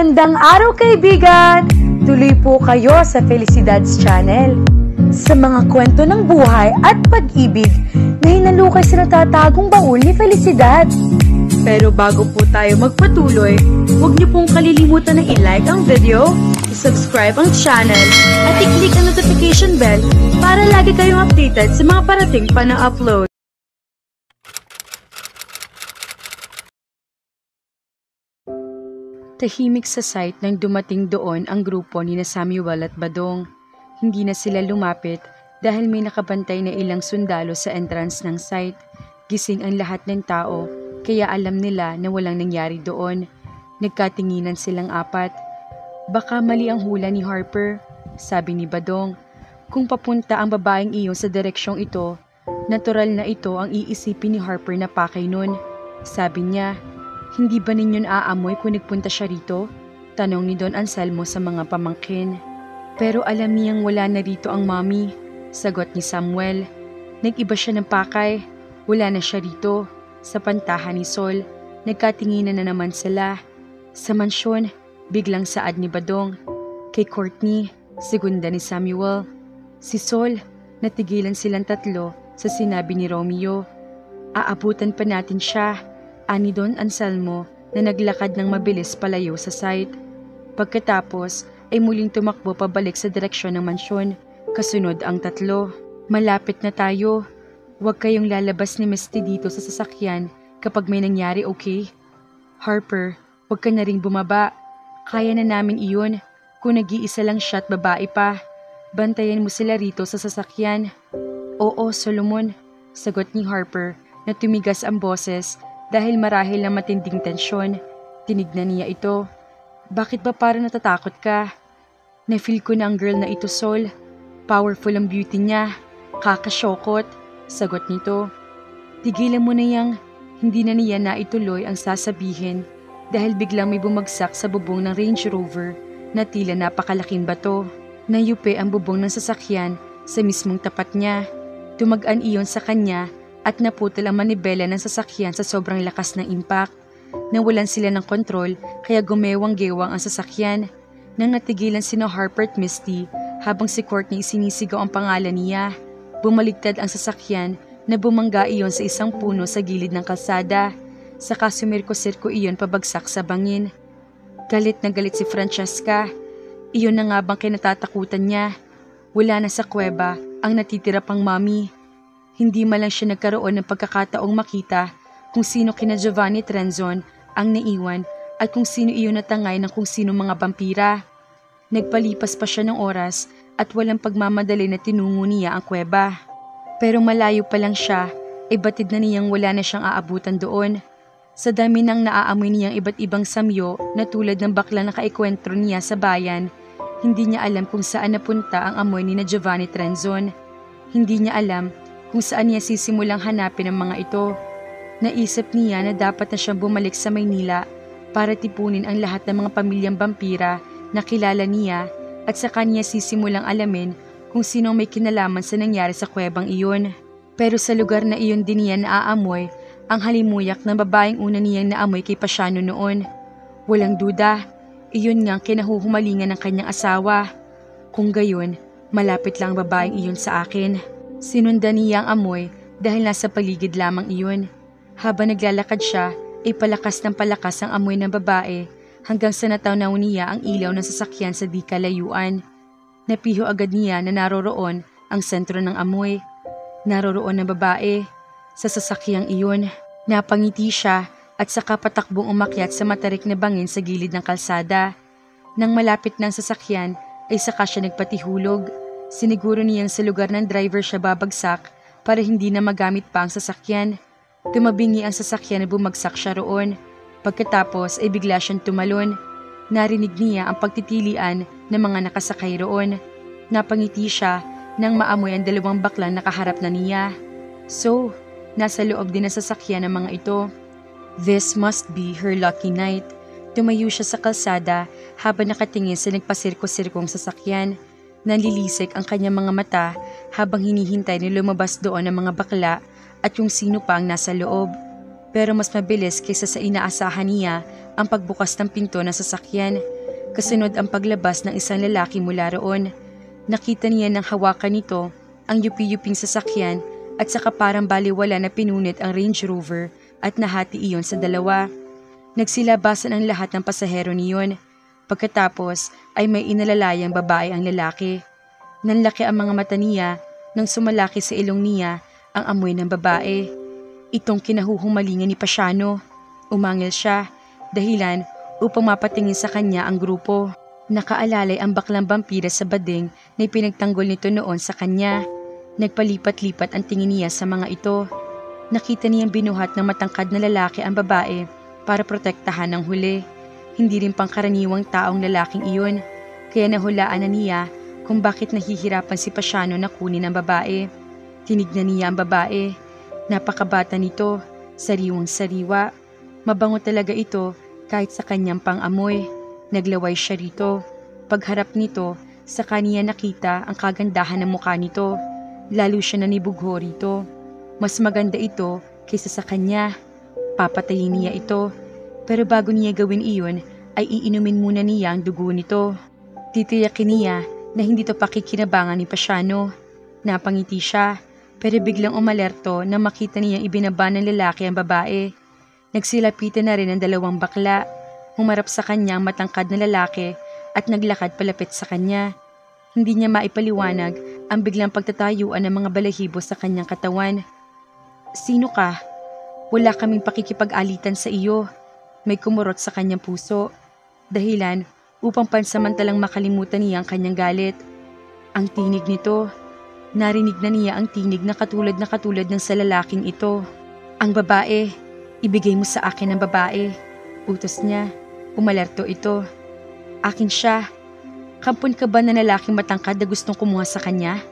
Magandang araw kaibigan! Tuloy po kayo sa Felicidad's Channel. Sa mga kwento ng buhay at pag-ibig na hinalukay sa natatagong baul ni Felicidad. Pero bago po tayo magpatuloy, huwag niyo pong kalilimutan na i-like ang video, i-subscribe ang channel, at i-click ang notification bell para lagi kayong updated sa mga parating pa na upload. Tahimik sa site nang dumating doon ang grupo ni Samuel at Badong. Hindi na sila lumapit dahil may nakabantay na ilang sundalo sa entrance ng site. Gising ang lahat ng tao kaya alam nila na walang nangyari doon. Nagkatinginan silang apat. Baka mali ang hula ni Harper, sabi ni Badong. Kung papunta ang babaeng iyon sa direksyong ito, natural na ito ang iisipin ni Harper na pakay nun. Sabi niya, hindi ba ninyo naaamoy kung nagpunta siya rito? Tanong ni Don Anselmo sa mga pamangkin. Pero alam niyang wala na rito ang mommy, sagot ni Samuel. Nag-iba siya ng pakay, wala na siya rito. Sa pantahan ni Sol, nagkatinginan na naman sila. Sa mansyon, biglang saad ni Badong. Kay Courtney, segunda ni Samuel. Si Sol, natigilan silang tatlo sa sinabi ni Romeo. Aabutan pa natin siya, ani Don Anselmo na naglakad ng mabilis palayo sa site. Pagkatapos ay muling tumakbo pabalik sa direksyon ng mansyon, kasunod ang tatlo. Malapit na tayo. Huwag kayong lalabas ni Misty dito sa sasakyan kapag may nangyari, okay? Harper, huwag ka na ring bumaba. Kaya na namin iyon. Kung nag-iisa lang siya at babae pa, bantayan mo sila rito sa sasakyan. Oo, Solomon, sagot ni Harper na tumigas ang boses dahil marahil na matinding tensyon. Tinignan niya ito. Bakit ba parang natatakot ka? Na-feel ko na ang girl na ito, Sol. Powerful ang beauty niya. Kakasyokot, sagot nito. Tigilan mo na yang hindi na niya na ituloy ang sasabihin dahil biglang may bumagsak sa bubong ng Range Rover na tila napakalaking bato. Nayupi ang bubong ng sasakyan sa mismong tapat niya. Tumagaan iyon sa kanya at naputol ang manibela ng sasakyan sa sobrang lakas ng impact. Nawalan sila ng kontrol kaya gumewang-gewang ang sasakyan. Nang natigilan sina Harper at Misty habang si Courtney sinisigaw ang pangalan niya. Bumaligtad ang sasakyan na bumangga iyon sa isang puno sa gilid ng kalsada. Saka sumirko-sirko iyon pabagsak sa bangin. Galit na galit si Francesca. Iyon na nga bang kinatatakutan niya. Wala na sa kuweba ang natitira pang mommy. Hindi man lang siya nagkaroon ng pagkakataong makita kung sino kina Giovanni Trenzon ang naiwan at kung sino iyon natangay ng kung sino mga vampira. Nagpalipas pa siya ng oras at walang pagmamadali na tinungo niya ang kuweba. Pero malayo pa lang siya, ay batid na niyang wala na siyang aabutan doon. Sa dami ng naaamoy niyang iba't ibang samyo na tulad ng bakla na kaikwentro niya sa bayan, hindi niya alam kung saan napunta ang amoy ni na Giovanni Trenzon. Hindi niya alam kung saan niya sisimulang hanapin ang mga ito. Naisip niya na dapat na siyang bumalik sa Maynila para tipunin ang lahat ng mga pamilyang vampira na kilala niya at saka niya sisimulang alamin kung sino may kinalaman sa nangyari sa kuwebang iyon. Pero sa lugar na iyon din niya naaamoy ang halimuyak ng babaeng una niyang naamoy kay Pasiano noon. Walang duda, iyon nga ang kinahuhumalingan ng kanyang asawa. Kung gayon, malapit lang ang babaeng iyon sa akin. Sinundan niya ang amoy dahil nasa paligid lamang iyon. Habang naglalakad siya, ay palakas ng palakas ang amoy ng babae hanggang sa natawnaw niya ang ilaw ng sasakyan sa di kalayuan. Napiho agad niya na naroroon ang sentro ng amoy. Naroroon ang babae sa sasakyang iyon. Napangiti siya at saka patakbong umakyat sa matarik na bangin sa gilid ng kalsada. Nang malapit ng sasakyan ay saka siya nagpatihulog. Siniguro niyang sa lugar ng driver siya babagsak para hindi na magamit pa ang sasakyan. Tumabingi ang sasakyan na bumagsak siya roon. Pagkatapos ay bigla siyang tumalon. Narinig niya ang pagtitilian ng mga nakasakay roon. Napangiti siya nang maamoy ang dalawang baklang nakaharap na niya. So, nasa loob din ng sasakyan ng mga ito. This must be her lucky night. Tumayo siya sa kalsada habang nakatingin sa nagpasirko-sirkong sasakyan. Nanlilisik ang kanyang mga mata habang hinihintay na lumabas doon ang mga bakla at yung sino pa ang nasa loob. Pero mas mabilis kaysa sa inaasahan niya ang pagbukas ng pinto ng sasakyan. Kasunod ang paglabas ng isang lalaki mula roon. Nakita niya ng hawakan nito ang yupi-yuping sasakyan at saka parang baliwala na pinunit ang Range Rover at nahati iyon sa dalawa. Nagsilabasan ang lahat ng pasahero niyon. Pagkatapos ay may inalalayang babae ang lalaki. Nanlaki ang mga mata niya nang sumalaki sa ilong niya ang amoy ng babae. Itong kinahuhumalingan ni Pasiano. Umangil siya, dahilan upang mapatingin sa kanya ang grupo. Nakaalalay ang baklang bampira sa bading na ipinagtanggol nito noon sa kanya. Nagpalipat-lipat ang tingin niya sa mga ito. Nakita niyang binuhat ng matangkad na lalaki ang babae para protektahan ng huli. Hindi rin pangkaraniwang taong lalaking iyon, kaya nahulaan na niya kung bakit nahihirapan si Pasiano na kunin ang babae. Tinignan niya ang babae. Napakabata nito, sariwang-sariwa. Mabango talaga ito kahit sa kanyang pang-amoy. Naglaway siya rito. Pagharap nito, sa kanya nakita ang kagandahan ng mukha nito. Lalo siya nanibugho rito. Mas maganda ito kaysa sa kanya. Papatayin niya ito. Pero bago niya gawin iyon, ay iinumin muna niya ang dugo nito. Titiyakin niya na hindi to pakikinabangan ni Pasiano. Napangiti siya, pero biglang umalerto na makita niyang ibinaba ng lalaki ang babae. Nagsilapitan na rin ang dalawang bakla. Humarap sa kanya ang matangkad na lalaki at naglakad palapit sa kanya. Hindi niya maipaliwanag ang biglang pagtatayuan ng mga balahibo sa kanyang katawan. "Sino ka? Wala kaming pakikipag-alitan sa iyo." May kumurot sa kanyang puso. Dahilan upang pansamantalang makalimutan niya ang kanyang galit. Ang tinig nito. Narinig na niya ang tinig na katulad ng sa lalaking ito. "Ang babae. Ibigay mo sa akin ang babae." Utos niya. Umalerto ito. "Akin siya. Kampon ka ba na lalaking matangkad na gustong kumuha sa kanya?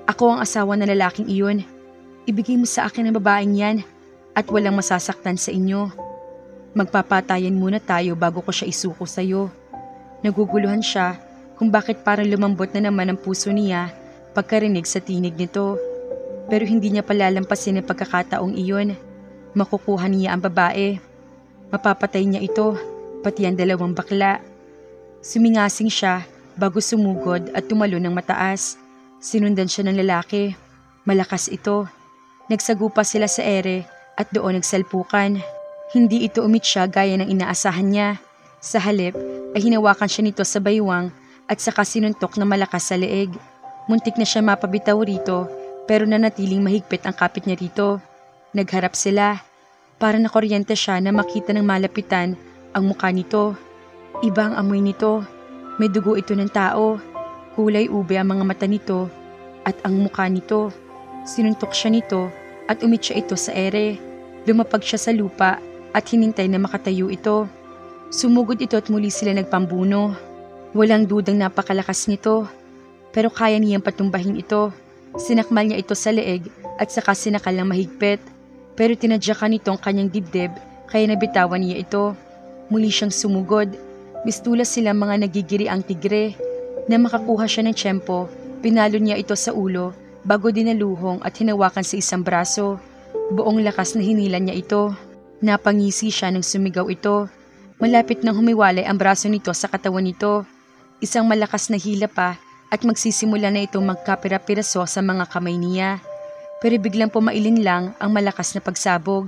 Ako ang asawa ng lalaking iyon. Ibigay mo sa akin ang babaeng yan at walang masasaktan sa inyo. Magpapatayan muna tayo bago ko siya isuko sa iyo." Naguguluhan siya kung bakit parang lumambot na naman ang puso niya pagkarinig sa tinig nito. Pero hindi niya palalampasin ang pagkakataong iyon. Makukuha niya ang babae. Mapapatay niya ito, pati ang dalawang bakla. Sumingasing siya bago sumugod at tumalo ng mataas. Sinundan siya ng lalaki. Malakas ito. Nagsagupa sila sa ere at doon nagsalpukan. Hindi ito umitsya gaya ng inaasahan niya. Sa halip ay hinawakan siya nito sa baywang at saka sinuntok na malakas sa leeg. Muntik na siya mapabitaw rito pero nanatiling mahigpit ang kapit niya rito. Nagharap sila. Para nakuryente siya na makita ng malapitan ang mukha nito. Iba ang amoy nito. May dugo ito ng tao. Kulay ube ang mga mata nito at ang mukha nito. Sinuntok siya nito at umitsya ito sa ere. Lumapag siya sa lupa at hinintay na makatayo ito. Sumugod ito at muli sila nagpambuno. Walang dudang napakalakas nito. Pero kaya niyang patumbahin ito. Sinakmal niya ito sa leeg at saka sinakal ng mahigpit. Pero tinadyakan nito ang kanyang dibdib kaya nabitawan niya ito. Muli siyang sumugod. Mistulas sila mga nagigiri ang tigre. Na makakuha siya ng tiyempo, pinalo niya ito sa ulo bago dinaluhong at hinawakan sa isang braso. Buong lakas na hinilan niya ito. Napangisi siya nang sumigaw ito. Malapit nang humiwalay ang braso nito sa katawan nito. Isang malakas na hila pa at magsisimula na itong magkapira-piraso sa mga kamay niya. Pero biglang pumailin lang ang malakas na pagsabog.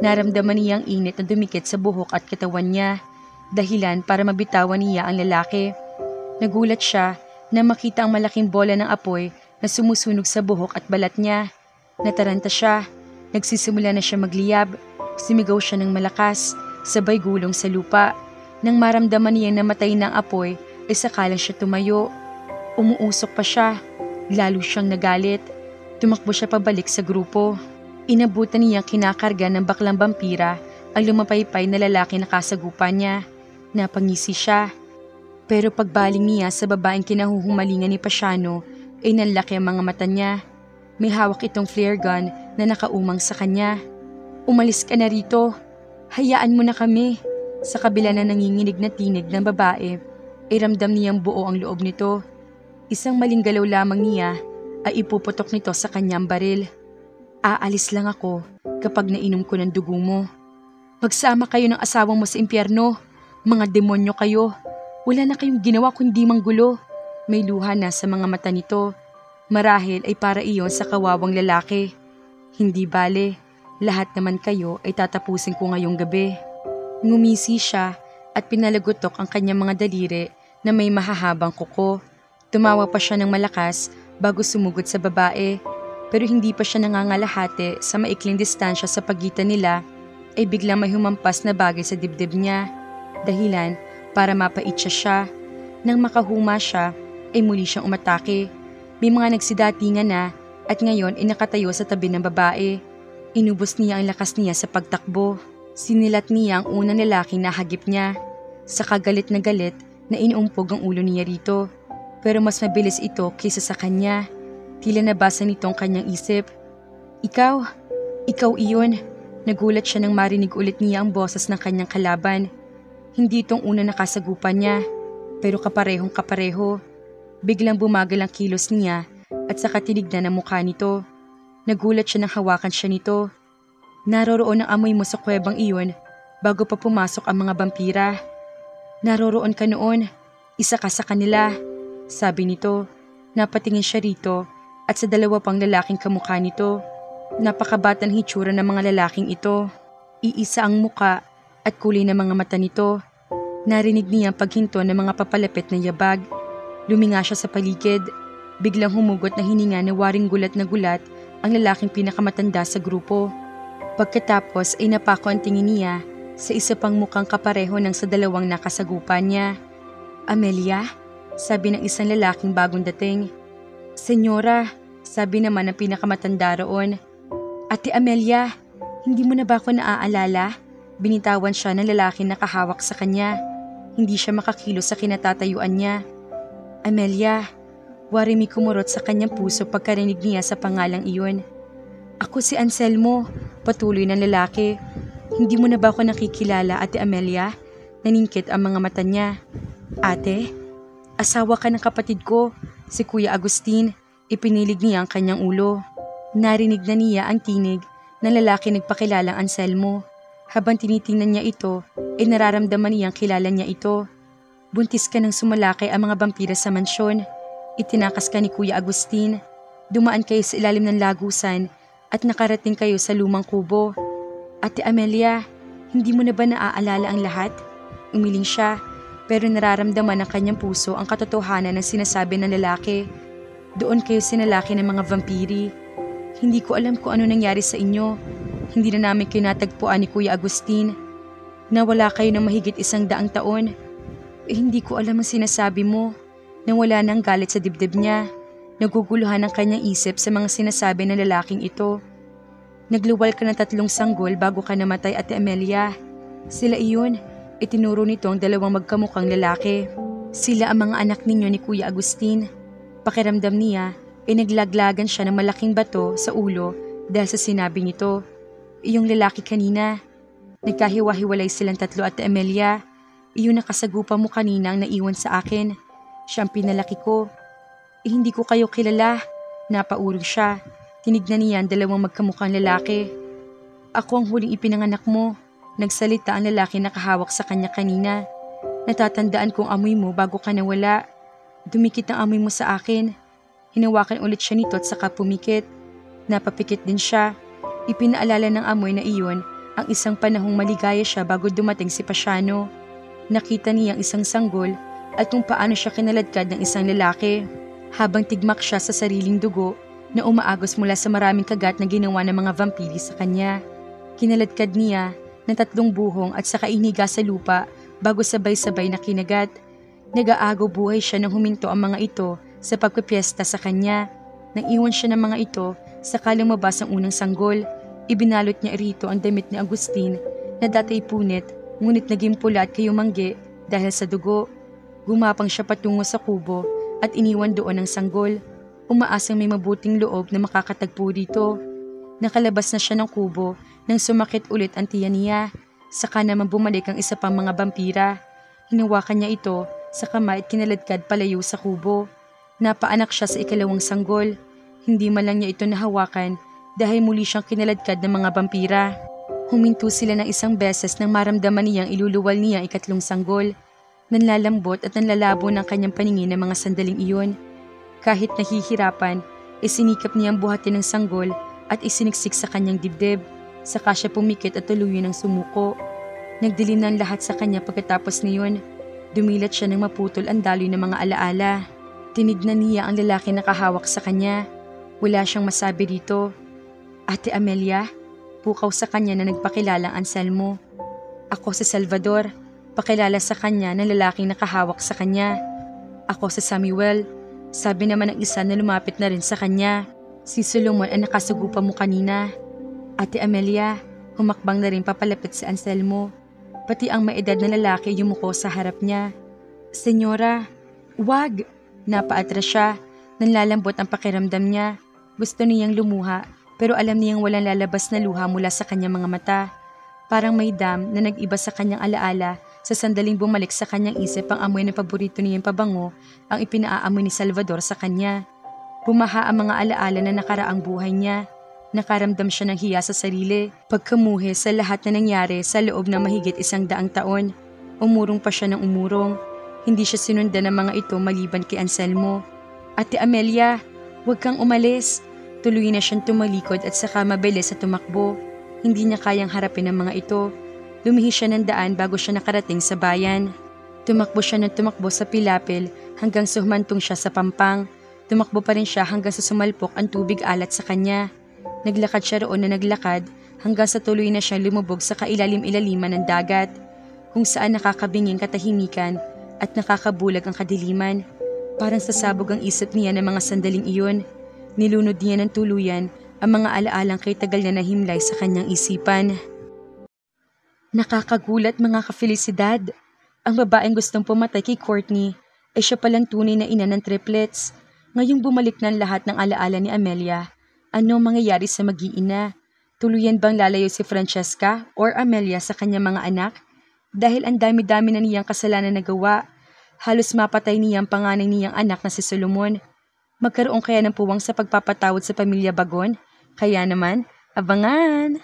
Naramdaman niya ang init na dumikit sa buhok at katawan niya. Dahilan para mabitawan niya ang lalaki. Nagulat siya na makita ang malaking bola ng apoy na sumusunog sa buhok at balat niya. Nataranta siya. Nagsisimula na siya magliyab. Sumigaw siya ng malakas, sabay gulong sa lupa. Nang maramdaman niya na matay ng apoy, ay sakalang siya tumayo. Umuusok pa siya. Lalo siyang nagalit. Tumakbo siya pabalik sa grupo. Inabutan niya kinakarga ng baklang bampira ang lumapaypay na lalaki na kasagupan niya. Napangisi siya. Pero pagbaling niya sa babaeng kinahuhumalingan ni Pasiano ay nanlaki ang mga mata niya. May hawak itong flare gun na nakaumang sa kanya. "Umalis ka na rito. Hayaan mo na kami." Sa kabila na nanginginig na tinig ng babae, ay ramdam niyang buo ang loob nito. Isang maling galaw lamang niya ay ipuputok nito sa kanyang baril. "Aalis lang ako kapag nainom ko ng dugo mo." Magsama kayo ng asawang mo sa impyerno. Mga demonyo kayo. Wala na kayong ginawa kundi manggulo. May luha na sa mga mata nito. Marahil ay para iyon sa kawawang lalaki. Hindi bale, lahat naman kayo ay tatapusin ko ngayong gabi. Ngumisi siya at pinalagutok ang kanyang mga daliri na may mahahabang kuko. Tumawa pa siya ng malakas bago sumugod sa babae. Pero hindi pa siya nangangalahati sa maikling distansya sa pagitan nila ay biglang may humampas na bagay sa dibdib niya. Dahilan para mapait siya. Nang makahuma siya ay muli siyang umatake. May mga nagsidatingan na at ngayon ay nakatayo sa tabi ng babae. Inubos niya ang lakas niya sa pagtakbo. Sinilat niya ang unang lalaking nahagip niya. Sa kagalit na inuumpog ang ulo niya rito. Pero mas mabilis ito kaysa sa kanya. Tila nabasa nitong kanyang isip. Ikaw iyon. Nagulat siya nang marinig ulit niya ang boses ng kanyang kalaban. Hindi itong una nakasagupan niya, pero kaparehong kapareho. Biglang bumagal ang kilos niya at saka tinignan ang mukha nito. Nagulat siya nang hawakan siya nito. Naroroon ang amoy mo sa kuwebang iyon bago pa pumasok ang mga vampira. Naroroon ka noon, isa ka sa kanila, sabi nito. Napatingin siya rito at sa dalawa pang lalaking kamukha nito. Napakabata ng hitsura ng mga lalaking ito. Iisa ang muka at kulay ng mga mata nito. Narinig niya ang paghinto ng mga papalapit na yabag. Luminga siya sa paligid. Biglang humugot na hininga na waring gulat na gulat ang lalaking pinakamatanda sa grupo. Pagkatapos ay napako ang tingin niya sa isa pang mukhang kapareho ng sa dalawang nakasagupan niya. Amelia, sabi ng isang lalaking bagong dating. Senyora, sabi naman ng pinakamatanda roon. Ate Amelia, hindi mo na ba ako naaalala? Binitawan siya ng lalaki na kahawak sa kanya. Hindi siya makakilos sa kinatatayuan niya. Amelia, wari may kumurot sa kanyang puso pagkarinig niya sa pangalang iyon. Ako si Anselmo, patuloy ng lalaki. Hindi mo na ba ako nakikilala, Ate Amelia? Naningkit ang mga mata niya. Ate, asawa ka ng kapatid ko, si Kuya Agustin. Ipinilig niya ang kanyang ulo. Narinig na niya ang tinig ng lalaki nagpakilalang Anselmo. Habang tinitingnan niya ito, ay nararamdaman niyang kilala niya ito. Buntis ka nang sumalakay ang mga vampira sa mansyon. Itinakas ka ni Kuya Agustin. Dumaan kayo sa ilalim ng lagusan at nakarating kayo sa lumang kubo. Ate Amelia, hindi mo na ba naaalala ang lahat? Umiling siya, pero nararamdaman ng kanyang puso ang katotohanan ng sinasabi ng lalaki. Doon kayo sinalaki ng mga vampiri. Hindi ko alam kung ano nangyari sa inyo. Hindi na namin kayo natagpuan ni Kuya Agustin. Nawala kayo ng mahigit 100 taon. Hindi ko alam ang sinasabi mo. Nang wala nang galit sa dibdib niya. Naguguluhan ang kanyang isip sa mga sinasabi ng lalaking ito. Nagluwal ka ng 3 sanggol bago ka namatay, Ate Amelia. Sila iyon. Itinuro nito ang 2 magkamukhang lalaki. Sila ang mga anak ninyo ni Kuya Agustin. Pakiramdam niya ay naglaglagan siya ng malaking bato sa ulo dahil sa sinabi nito. Iyong lalaki kanina. Nagkahiwa-hiwalay silang 3, Ate Amelia. Iyon nakasagupa mo kanina ang naiwan sa akin. Siya ang pinalaki ko. Hindi ko kayo kilala. Napaurong siya. Tinignan niya ang 2 magkamukhang lalaki. Ako ang huling ipinanganak mo. Nagsalita ang lalaki na kahawak sa kanya kanina. Natatandaan kong amoy mo bago ka nawala. Dumikit ang amoy mo sa akin. Hinawakan ulit siya nito at saka pumikit. Napapikit din siya. Ipinaalala ng amoy na iyon ang isang panahong maligaya siya bago dumating si Pasiano. Nakita niya ang isang sanggol at kung paano siya kinaladkad ng isang lalaki. Habang tigmak siya sa sariling dugo na umaagos mula sa maraming kagat na ginawa ng mga vampiri sa kanya. Kinaladkad niya ng 3 buhong at saka iniga sa lupa bago sabay-sabay na kinagat. Nag-aagaw buhay siya nang huminto ang mga ito sa pagpipiesta sa kanya. Nang iwan siya ng mga ito, saka lumabas ang unang sanggol. Ibinalot niya rito ang damit ni Agustin na dati punit, ngunit naging pula at kayumanggi dahil sa dugo. Gumapang siya patungo sa kubo at iniwan doon ang sanggol. Umaasang may mabuting loob na makakatagpo rito. Nakalabas na siya ng kubo nang sumakit ulit ang tiyan niya. Saka naman bumalik ang isa pang mga vampira. Hinawakan niya ito sa kamay at kinaladkad palayo sa kubo. Napaanak siya sa 2 sanggol. Hindi man lang niya ito nahawakan dahil muli siyang kinaladkad ng mga vampira. Huminto sila ng isang beses nang maramdaman niyang iluluwal niya ang ikatlong sanggol. Nanlalambot at nanlalabo ng kanyang paningin ng mga sandaling iyon. Kahit nahihirapan, isinikap niyang buhatin ng sanggol at isiniksik sa kanyang dibdib. Saka siya pumikit at tuluyan ng sumuko. Nagdilim ng lahat sa kanya pagkatapos niyon. Dumilat siya ng maputol ang daloy ng mga alaala. Tinignan niya ang lalaki na kahawak sa kanya. Wala siyang masabi dito. Ate Amelia, pukaw sa kanya na nagpakilalang Anselmo. Ako si Salvador, pakilala sa kanya ng lalaking nakahawak sa kanya. Ako si Samuel, sabi naman ng isa na lumapit na rin sa kanya. Si Solomon ang nakasugupa mo kanina. Ate Amelia, humakbang na rin papalapit si Anselmo. Pati ang maedad na lalaki yumuko sa harap niya. Senyora, wag! Napaatras siya. Nanlalambot ang pakiramdam niya. Gusto niyang lumuha pero alam niyang walang lalabas na luha mula sa kanyang mga mata. Parang may dam na nag-iba sa kanyang alaala sa sandaling bumalik sa kanyang isip ang amoy ng paborito niyang pabango ang ipinaamoy ni Salvador sa kanya. Bumaha ang mga alaala na nakaraang buhay niya. Nakaramdam siya ng hiya sa sarili, pagkamuhi sa lahat na nangyari sa loob ng mahigit 100 taon. Umurong pa siya ng umurong. Hindi siya sinundan ng mga ito maliban kay Anselmo. Ate Amelia, huwag kang umalis. Tuloy na siyang tumalikod at saka mabilis sa tumakbo. Hindi niya kayang harapin ang mga ito. Lumihis siya ng daan bago siya nakarating sa bayan. Tumakbo siya ng tumakbo sa pilapil hanggang sa humantong siya sa pampang. Tumakbo pa rin siya hanggang sa sumalpok ang tubig alat sa kanya. Naglakad siya roon na naglakad hanggang sa tuloy na siyang lumubog sa kailalim-ilaliman ng dagat, kung saan nakakabinging katahimikan at nakakabulag ang kadiliman. Parang sasabog ang isip niya ng mga sandaling iyon. Nilunod niya ng tuluyan ang mga alaalang kay tagal na nahimlay sa kanyang isipan. Nakakagulat mga kafelisidad. Ang babaeng gustong pumatay kay Courtney ay siya palang tunay na ina ng triplets. Ngayong bumalik ng lahat ng alaala ni Amelia. Ano mangyayari sa mag-iina? Tuluyan bang lalayo si Francesca or Amelia sa kanyang mga anak? Dahil ang dami-dami na niyang kasalanan nagawa, halos mapatay niya ang panganay niyang anak na si Solomon. Magkaroon kaya ng puwang sa pagpapatawad sa pamilya Bagon? Kaya naman, abangan!